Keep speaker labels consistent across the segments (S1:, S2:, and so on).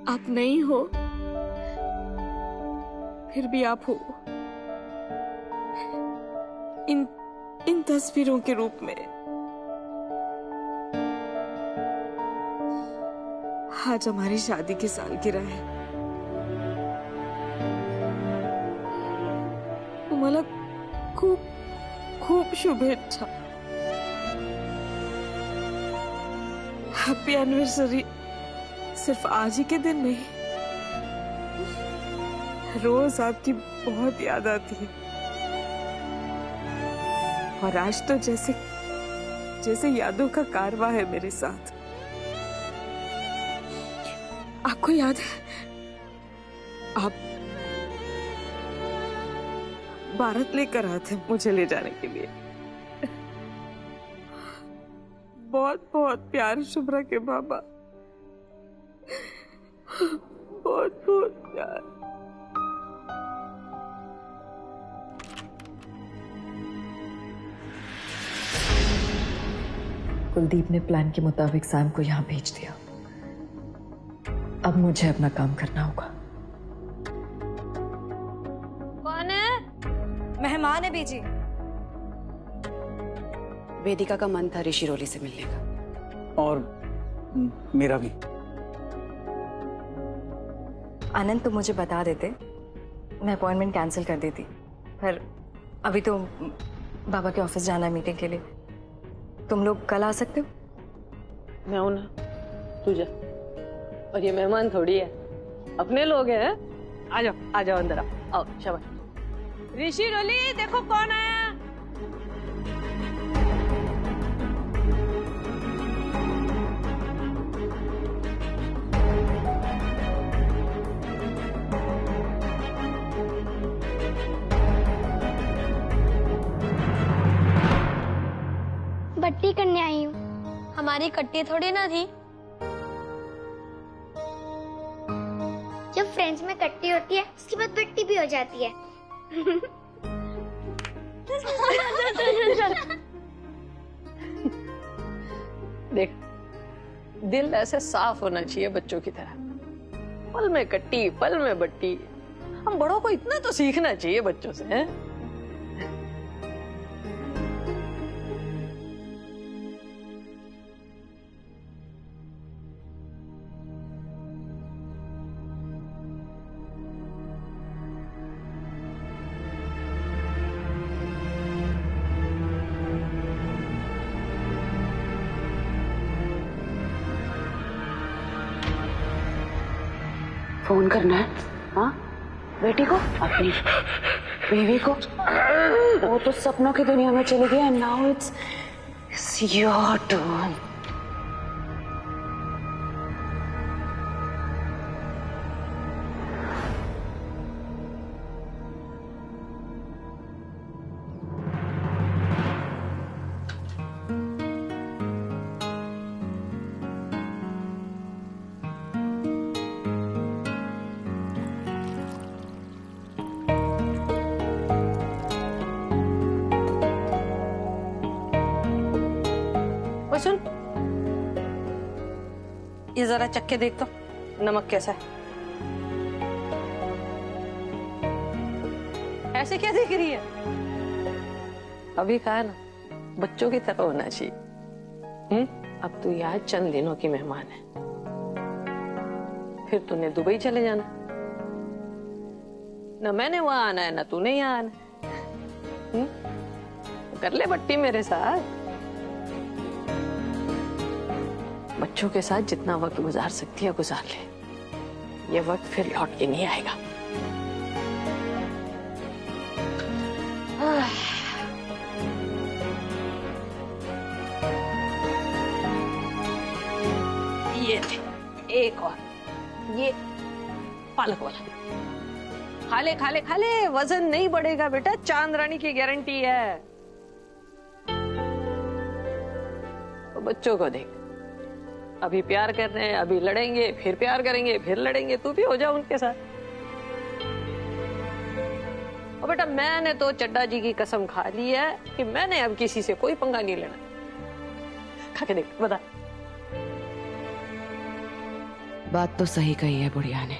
S1: आप नहीं हो, फिर भी आप हो, इन इन तस्वीरों के रूप में। आज हमारी शादी की सालगिरह है। तुम्हाला खूप खूप शुभेच्छा। Happy anniversary. सिर्फ आज ही के दिन नहीं, रोज आपकी बहुत याद आती है। और आज तो जैसे जैसे यादों का कारवां है मेरे साथ। आपको याद है, आप भारत लेकर आए थे मुझे ले जाने के लिए। बहुत बहुत प्यार शुभ्रा के बाबा, बहुत बहुत प्यार।
S2: कुलदीप ने प्लान के मुताबिक सैम को यहाँ भेज दिया। अब मुझे अपना काम करना होगा।
S3: कौन है?
S4: मेहमान है बीजी।
S3: वेदिका का मन था ऋषि रोली से मिलने का।
S5: और मेरा भी।
S2: आनंद तो मुझे बता देते, मैं अपॉइंटमेंट कैंसिल कर देती, पर अभी तो बाबा के ऑफिस जाना है मीटिंग के लिए। तुम लोग कल आ सकते हो?
S3: मैं हूं ना, तू जा। और ये मेहमान थोड़ी है, अपने लोग हैं। आ जाओ अंदर आओ शाबाश। ऋषि रोली देखो कौन आया।
S6: बट्टी करने आई हूँ। हमारी कट्टी थोड़ी ना थी। जब फ्रेंड्स में कट्टी होती है उसके बाद बट्टी भी हो जाती है।
S3: देख, दिल ऐसे साफ होना चाहिए बच्चों की तरह। पल में कट्टी पल में बट्टी। हम बड़ों को इतना तो सीखना चाहिए बच्चों से, हैं? फोन करना है, हाँ? बेटी को, अपनी बीवी को। वो तो सपनों की दुनिया में चली गई and now it's your turn. सुन, ये जरा चख के देख तो, नमक कैसा है? ऐसे क्या देख रही है? अभी कहा ना, बच्चों की तरह होना चाहिए। अब तू यहाँ चंद दिनों की मेहमान है, फिर तूने दुबई चले जाना। न मैंने वहां आना है, न तूने यहाँ आना है। कर ले बट्टी मेरे साथ। बच्चों के साथ जितना वक्त गुजार सकती है गुजार ले। ये वक्त फिर लौट के नहीं आएगा। ये एक और, ये पालक वाला। खा ले खा ले खा ले, वजन नहीं बढ़ेगा बेटा, चांद रानी की गारंटी है। तो बच्चों को देख, अभी प्यार कर रहे हैं, अभी लड़ेंगे, फिर प्यार करेंगे, फिर लड़ेंगे। तू भी हो जा उनके साथ। और बेटा, मैंने तो चड्डा जी की कसम खा ली है कि मैंने अब किसी से कोई पंगा नहीं लेना। खा के देख, बता। बात तो सही कही है बुढ़िया ने,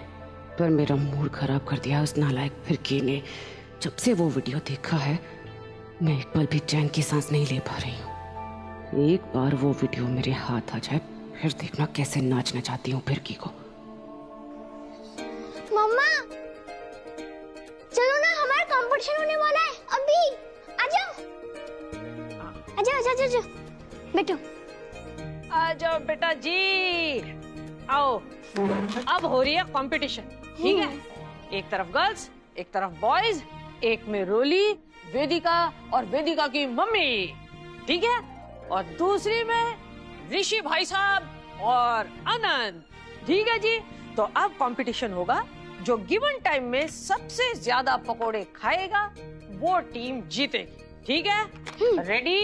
S3: पर मेरा मूड खराब कर दिया उस नालायक फिरकी ने। जब से वो वीडियो देखा है मैं एक पल भी चैन की सांस नहीं ले पा रही हूँ। एक बार वो वीडियो मेरे हाथ आ जाए फिर देखना कैसे नाचना चाहती हूँ फिरकी को।
S6: मम्मा चलो ना, हमारा कंपटीशन होने वाला है अभी। आ जाओ आ जाओ आ जाओ बैठो।
S4: आ जाओ बेटा जी, आओ। अब हो रही है कंपटीशन, ठीक है? एक तरफ गर्ल्स, एक तरफ बॉयज, एक में रोली, वेदिका और वेदिका की मम्मी, ठीक है? और दूसरी में ऋषि भाई साहब और आनंद, ठीक है जी? तो अब कंपटीशन होगा, जो गिवन टाइम में सबसे ज्यादा पकोड़े खाएगा वो टीम जीतेगी, ठीक है? रेडी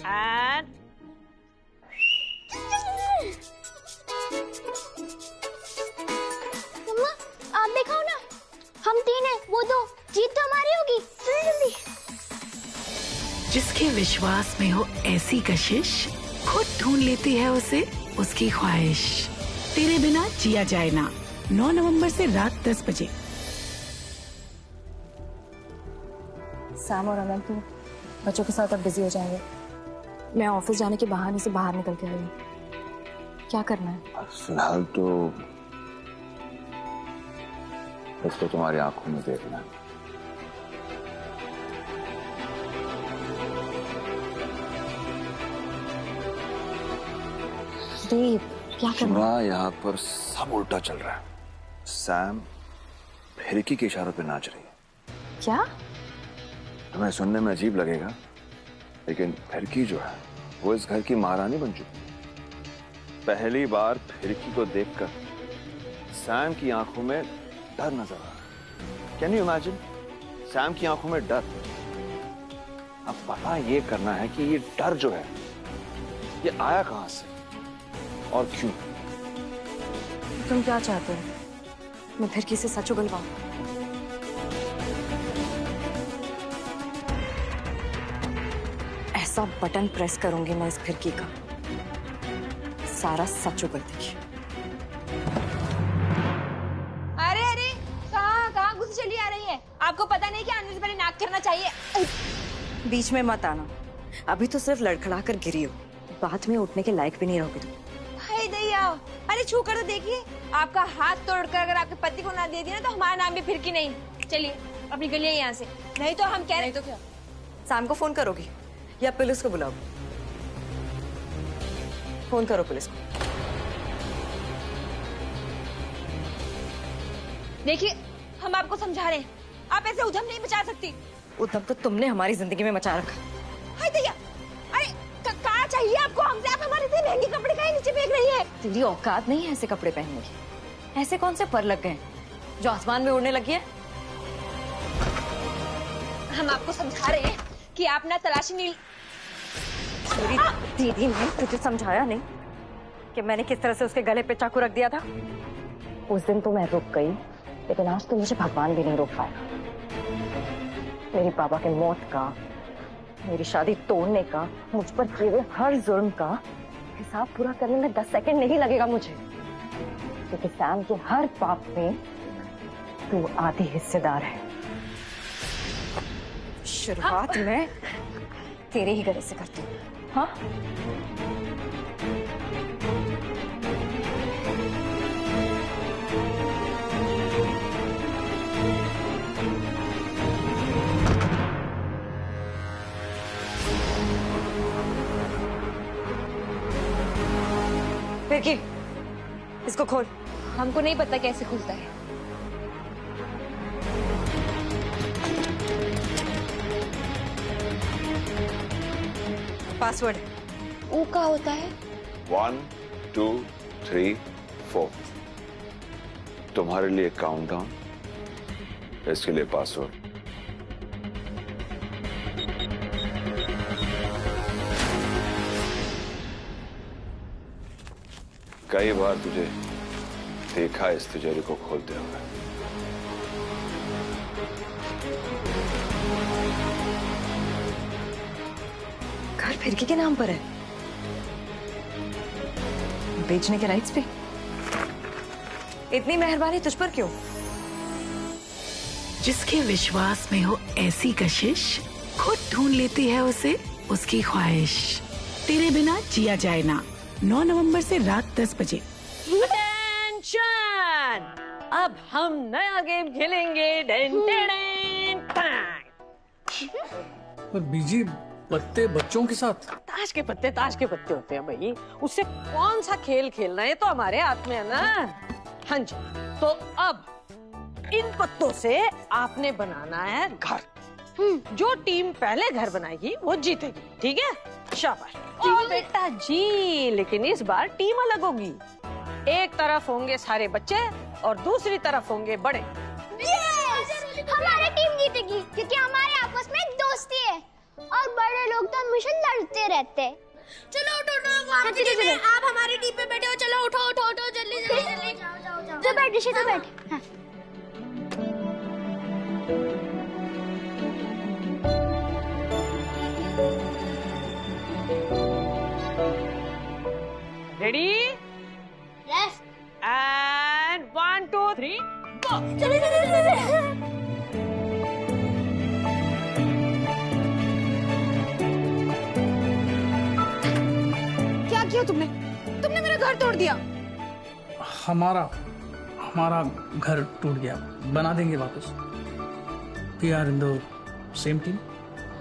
S4: एंड
S6: मम्मा आप दिखाओ ना, हम 3 हैं, वो 2, जीत तो हमारी होगी। जल्दी।
S7: जिसके विश्वास में हो ऐसी कशिश, खुद ढूंढ लेती है उसे उसकी ख्वाहिश। तेरे बिना जिया जाए ना, 9 नवंबर से रात 10 बजे।
S2: सैम और अनंत तो बच्चों के साथ अब बिजी हो जाएंगे। मैं ऑफिस जाने के बहाने से बाहर निकल के आई हूँ। क्या करना है?
S8: फिलहाल तो इसको तुम्हारी आंखों में देखना है।
S2: देव, क्या करना है?
S8: सुना, यहाँ पर सब उल्टा चल रहा है। सैम फिरकी के इशारों पे नाच रही है।
S2: क्या?
S8: तुम्हें सुनने में अजीब लगेगा, लेकिन फिरकी जो है वो इस घर की महारानी बन चुकी है। पहली बार फिरकी को देखकर सैम की आंखों में डर नजर आ रहा। Can you imagine? सैम की आंखों में डर। अब पता ये करना है कि ये डर जो है ये आया कहां से और क्यों।
S2: तुम क्या चाहते हो? मैं फिरकी से सच उगलवाऊं? ऐसा बटन प्रेस करूंगी मैं इस फिरकी का, सारा सच उगल देगी।
S9: अरे अरे, कहाँ घुस चली आ रही है? आपको पता नहीं कि आने से पहले नाक करना चाहिए?
S2: बीच में मत आना, अभी तो सिर्फ लड़खड़ा कर गिरी हो, बाद में उठने के लायक भी नहीं रहोगे तुम।
S9: हाय दैया, अरे छू कर तो देखिए, आपका हाथ तोड़कर अगर आपके पति को ना दे दिया ना तो हमारा नाम भी फिरकी नहीं। चलिए अपनी गलियां यहाँ से, नहीं तो हम कह रहे। तो क्या
S2: सैम को फोन करोगी या पुलिस को बुलाओगी? फोन करो पुलिस को।
S9: देखिए हम आपको समझा रहे हैं, आप ऐसे उधम नहीं मचा सकती।
S2: उधम तो तुमने हमारी जिंदगी में मचा रखा।
S9: हाय दैया, अरे कहाँ चाहिए आपको हमसे? आप हमारे से महंगे कपड़े काहे नीचे फेंक रही है?
S2: तेरी औकात नहीं है ऐसे कपड़े पहनने की। ऐसे कौन से पर लग गए जो आसमान में उड़ने लगी है?
S9: हम आपको समझा रहे हैं कि आप ना तलाशी नहीं।
S2: मेरी दीदी ने तुझे समझाया नहीं कि मैंने किस तरह से उसके गले पे चाकू रख दिया था? उस दिन तो मैं रुक गई, लेकिन आज तो मुझे भगवान भी नहीं रोक पाया। मेरी पापा के मौत का, मेरी शादी तोड़ने का, मुझ पर किए हुए हर जुर्म का हिसाब पूरा करने में 10 सेकंड नहीं लगेगा मुझे, क्योंकि सैम के हर पाप में तू आधी हिस्सेदार है। शुरुआत मैं तेरे ही गले से करती हूँ। हाँ? फिरकी, इसको खोल।
S9: हमको नहीं पता कैसे खुलता है।
S2: पासवर्ड
S9: वो क्या होता है?
S8: 1 2 3 4 तुम्हारे लिए काउंटडाउन, इसके लिए पासवर्ड। कई बार तुझे देखा इस तिजोरी को खोलते हुए।
S2: घर फिरकी के नाम पर है, बेचने के राइट्स पे। इतनी मेहरबानी तुझ पर क्यों?
S7: जिसके विश्वास में हो ऐसी कशिश, खुद ढूंढ लेती है उसे उसकी ख्वाहिश। तेरे बिना जिया जाए ना, 9 नवंबर से रात 10 बजे।
S4: टेंशन! अब हम नया गेम खेलेंगे।
S5: पर बीजी पत्ते बच्चों के साथ?
S4: ताश के पत्ते होते हैं भाई, उससे कौन सा खेल खेलना है तो हमारे हाथ में है ना। हाँ जी, तो अब इन पत्तों से आपने बनाना है घर। जो टीम पहले घर बनाएगी वो जीतेगी, ठीक है? शाबाश। ओ बेटा जी, लेकिन इस बार टीम अलग होगी। एक तरफ होंगे सारे बच्चे और दूसरी तरफ होंगे बड़े।
S6: हमारी टीम जीतेगी क्योंकि हमारे आपस में दोस्ती है और बड़े लोग तो हमेशा लड़ते रहते हैं।
S9: चलो उठो, आप हमारी टीम पे बैठे हो। चलो उठो उठो उठो, जल्दी जल्दी जल्दी।
S6: तो बैठ ऋषि, तो बैठ। हाँ।
S4: Ready
S6: yes.
S4: एंड 1 2 3 गो।
S6: चलो चलो चलो।
S9: क्या किया तुमने? तुमने मेरा घर तोड़ दिया।
S5: हमारा घर टूट गया, बना देंगे वापस। We are in the same team,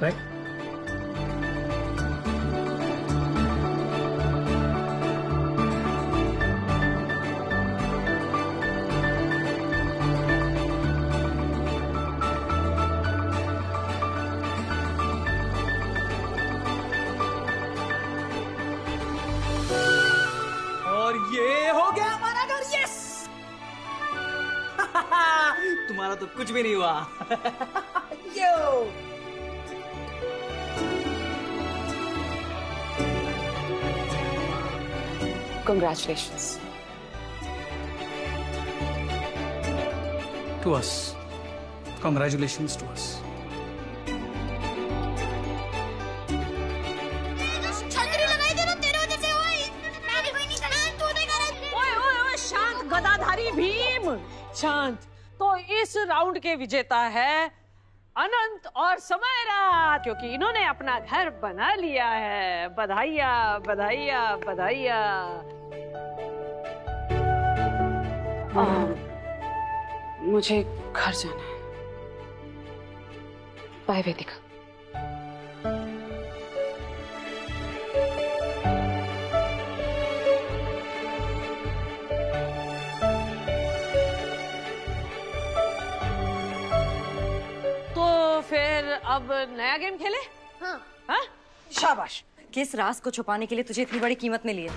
S5: right?
S10: और ये हो गया हमारा घर। यस! तुम्हारा तो कुछ भी नहीं हुआ। यो!
S3: Congratulations.
S5: To us. Congratulations to us.
S6: छतरी लगाई दे, तेरे वजह से हुआ। मैंने कोई नहीं करा, तूने करा।
S4: ओए ओए ओए, शांत गदाधारी भीम, शांत। तो इस राउंड के विजेता है अनंत और समयरा, क्योंकि इन्होंने अपना घर बना लिया है। बधाइया बधाइया बधाइया।
S3: मुझे घर जाना है। बाय वेदिका।
S4: तो फिर अब नया गेम खेले?
S2: हाँ।
S4: हाँ? शाबाश।
S2: किस राज को छुपाने के लिए तुझे इतनी बड़ी कीमत मिली है?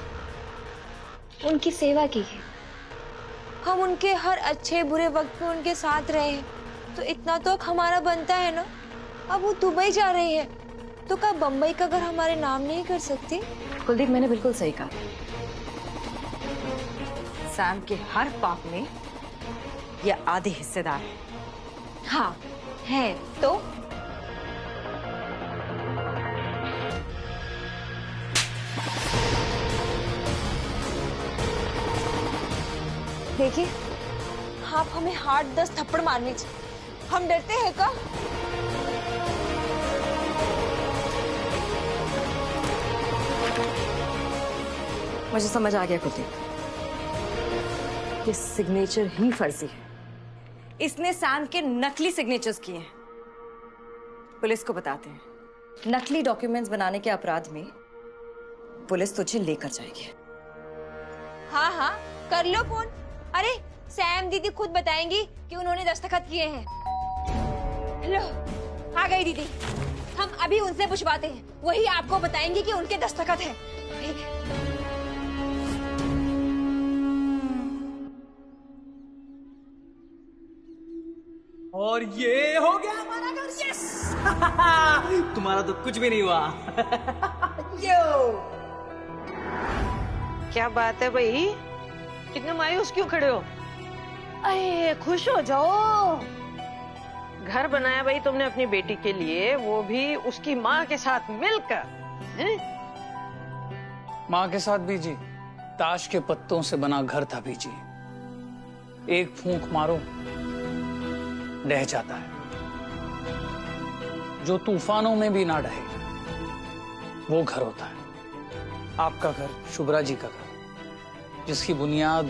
S6: उनकी सेवा की है।
S9: हम उनके हर अच्छे बुरे वक्त में उनके साथ रहे हैं, तो इतना तो हमारा बनता है ना। अब वो दुबई जा रही है, तो क्या बम्बई का घर हमारे नाम नहीं कर सकती?
S2: कुलदीप, मैंने बिल्कुल सही कहा। सैम के हर पाप में ये आधे हिस्सेदार है।
S9: हाँ है तो। देखिए, आप हमें 8-10 थप्पड़ मार लीजिए, हम डरते हैं क्या?
S2: मुझे समझ आ गया कुलदीप, ये सिग्नेचर ही फर्जी है। इसने सैम के नकली सिग्नेचर्स किए हैं। पुलिस को बताते हैं। नकली डॉक्यूमेंट्स बनाने के अपराध में पुलिस तुझे लेकर जाएगी।
S9: हाँ हाँ, कर लो फोन। अरे सैम दीदी खुद बताएंगी कि उन्होंने दस्तखत किए हैं। हेलो, आ गई दीदी। हम अभी उनसे पूछवाते हैं, वही आपको बताएंगी कि उनके दस्तखत है। ठीक है।
S10: और ये हो गया हमारा घर। यस! तुम्हारा तो कुछ भी नहीं हुआ। यो!
S4: क्या बात है भाई, कितने मायूस क्यों खड़े हो? अरे खुश हो जाओ। घर बनाया भाई तुमने अपनी बेटी के लिए, वो भी उसकी माँ के साथ मिलकर। हैं?
S5: माँ के साथ बीजी, ताश के पत्तों से बना घर था बीजी। एक फूंक मारो ढह जाता है, जो तूफानों में भी ना ढहे वो घर होता है। आपका घर, शुभ्रा जी का घर, जिसकी बुनियाद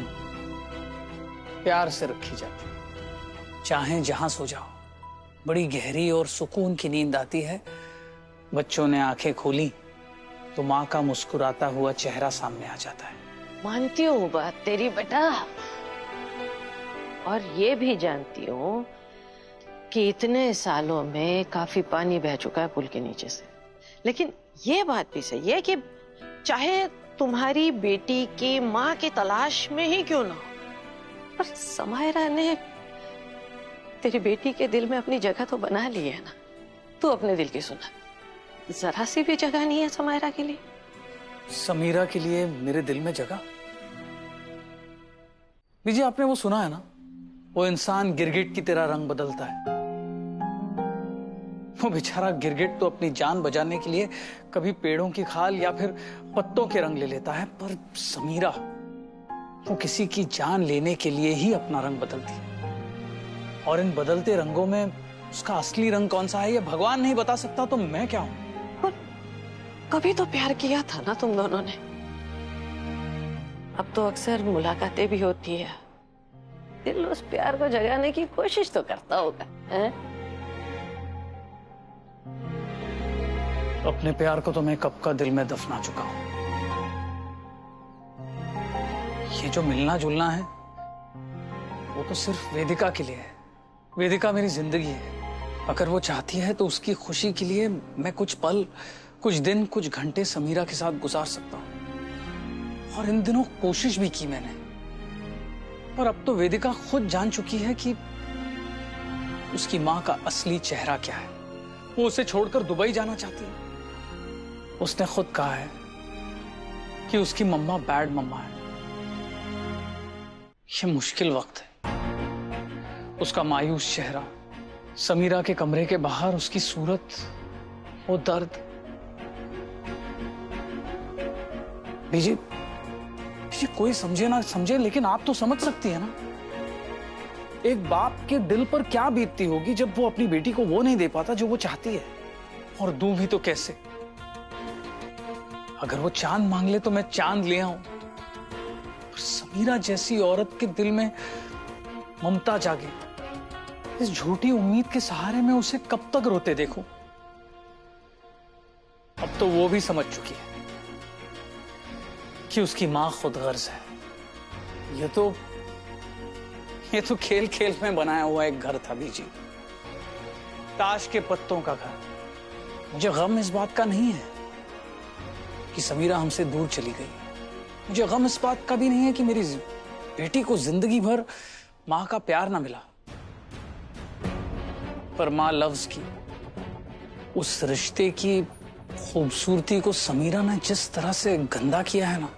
S5: प्यार से रखी जाती है। चाहे जहां सो जाओ, बड़ी गहरी और सुकून की नींद आती है। बच्चों ने आंखें खोली तो माँ का मुस्कुराता हुआ चेहरा सामने आ जाता है।
S11: मानती हूँ बात तेरी बेटा, और ये भी जानती हूँ कि इतने सालों में काफी पानी बह चुका है पुल के नीचे से। लेकिन ये बात भी सही है कि चाहे तुम्हारी बेटी की माँ की तलाश में ही क्यों ना हो, पर समायरा ने तेरी बेटी के दिल में अपनी जगह तो बना ली है ना। तू अपने दिल की सुना, जरा सी भी जगह नहीं है समायरा के लिए।
S5: समीरा के लिए मेरे दिल में जगह? बीजी, आपने वो सुना है ना, वो इंसान गिरगिट की तरह रंग बदलता है। वो बेचारा गिरगिट तो अपनी जान बचाने के लिए कभी पेड़ों की खाल या फिर पत्तों के रंग ले लेता है, पर समीरा वो किसी की जान लेने के लिए ही अपना रंग बदलती है। और इन बदलते रंगों में उसका असली रंग कौन सा है ये भगवान नहीं बता सकता, तो मैं क्या हूं?
S11: कभी तो प्यार किया था ना तुम दोनों ने। अब तो अक्सर मुलाकातें भी होती है, दिल उस प्यार को जगाने की कोशिश तो करता होगा, हैं?
S5: अपने प्यार को तो मैं कब का दिल में दफना चुका हूं। ये जो मिलना जुलना है वो तो सिर्फ वेदिका के लिए है। वेदिका मेरी जिंदगी है। अगर वो चाहती है तो उसकी खुशी के लिए मैं कुछ पल, कुछ दिन, कुछ घंटे समीरा के साथ गुजार सकता हूं। और इन दिनों कोशिश भी की मैंने, पर अब तो वेदिका खुद जान चुकी है कि उसकी मां का असली चेहरा क्या है। वो उसे छोड़कर दुबई जाना चाहती है। उसने खुद कहा है कि उसकी मम्मा बैड मम्मा है। ये मुश्किल वक्त है। उसका मायूस चेहरा, समीरा के कमरे के बाहर उसकी सूरत, वो दर्द। बीजी, कोई समझे ना समझे, लेकिन आप तो समझ सकती है ना। एक बाप के दिल पर क्या बीतती होगी जब वो अपनी बेटी को वो नहीं दे पाता जो वो चाहती है। और दूं भी तो कैसे? अगर वो चांद मांग ले तो मैं चांद ले आऊं। समीरा जैसी औरत के दिल में ममता जागे, इस झूठी उम्मीद के सहारे में उसे कब तक रोते देखूं? अब तो वो भी समझ चुकी है कि उसकी मां खुद गर्ज है। ये तो खेल खेल में बनाया हुआ एक घर था बीजी, ताश के पत्तों का घर। मुझे गम इस बात का नहीं है कि समीरा हमसे दूर चली गई। मुझे गम इस बात का भी नहीं है कि मेरी बेटी को जिंदगी भर मां का प्यार ना मिला। पर मां लफ्ज की, उस रिश्ते की खूबसूरती को समीरा ने जिस तरह से गंदा किया है ना,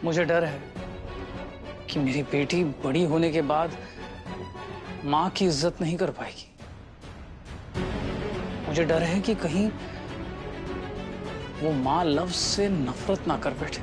S5: मुझे डर है कि मेरी बेटी बड़ी होने के बाद मां की इज्जत नहीं कर पाएगी। मुझे डर है कि कहीं वो मां लफ्ज से नफरत ना कर बैठे।